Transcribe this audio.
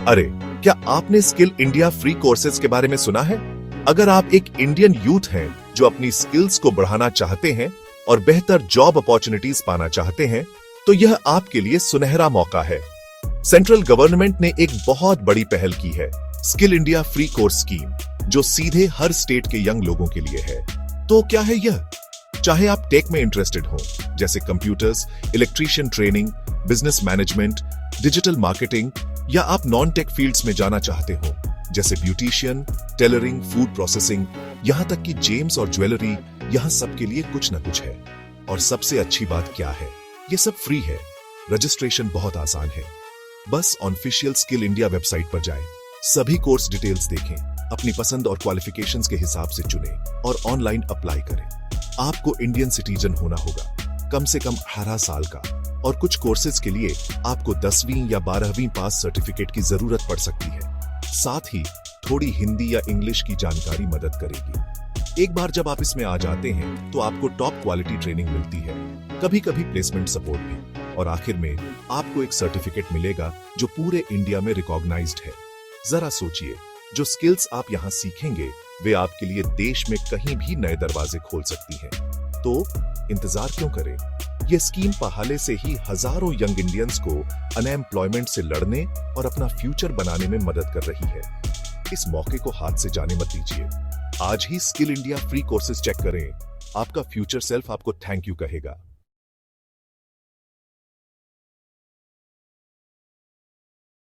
अरे, क्या आपने स्किल इंडिया फ्री कोर्सेज के बारे में सुना है? अगर आप एक इंडियन यूथ हैं जो अपनी स्किल्स को बढ़ाना चाहते हैं और बेहतर जॉब अपॉर्चुनिटीज पाना चाहते हैं, तो यह आपके लिए सुनहरा मौका है। सेंट्रल गवर्नमेंट ने एक बहुत बड़ी पहल की है, skill India free course scheme, जो सीधे हर स्टेट के यंग लोगों के लिए है। तो क्या है यह? चाहे आप टेक में इंटरेस्टेड हो, जैसे computers, electrician training, business management, digital marketing, या आप नॉन टेक फील्ड्स में जाना चाहते हो, जैसे ब्यूटिशियन, टेलरिंग, फूड प्रोसेसिंग, यहां तक कि जेम्स और ज्वेलरी, यहां सबके लिए कुछ न कुछ है। और सबसे अच्छी बात क्या है, ये सब फ्री है। रजिस्ट्रेशन बहुत आसान है। बस ऑफिशियल स्किल इंडिया वेबसाइट पर जाएं, सभी कोर्स डिटेल्स देखें, अपनी पसंद और क्वालिफिकेशंस के हिसाब से चुनें और ऑनलाइन अप्लाई करें। आपको इंडियन सिटीजन होना होगा, कम से कम 18 साल का, और कुछ कोर्सेज के लिए आपको 10वीं या 12वीं पास सर्टिफिकेट की जरूरत पड़ सकती है। साथ ही थोड़ी हिंदी या इंग्लिश की जानकारी मदद करेगी। एक बार जब आप इसमें आ जाते हैं तो आपको टॉप क्वालिटी ट्रेनिंग मिलती है, कभी कभी प्लेसमेंट सपोर्ट भी, और आखिर में आपको एक सर्टिफिकेट मिलेगा जो पूरे इंडिया में रिकॉग्नाइज्ड है। जरा सोचिए, जो स्किल्स आप यहाँ सीखेंगे वे आपके लिए देश में कहीं भी नए दरवाजे खोल सकती हैं। तो इंतजार क्यों करें? ये स्कीम पहले से ही हजारों यंग इंडियंस को अनएम्प्लॉयमेंट से लड़ने और अपना फ्यूचर बनाने में मदद कर रही है। इस मौके को हाथ से जाने मत दीजिए। आज ही skill India free courses check करें। आपका फ्यूचर सेल्फ आपको थैंक यू कहेगा।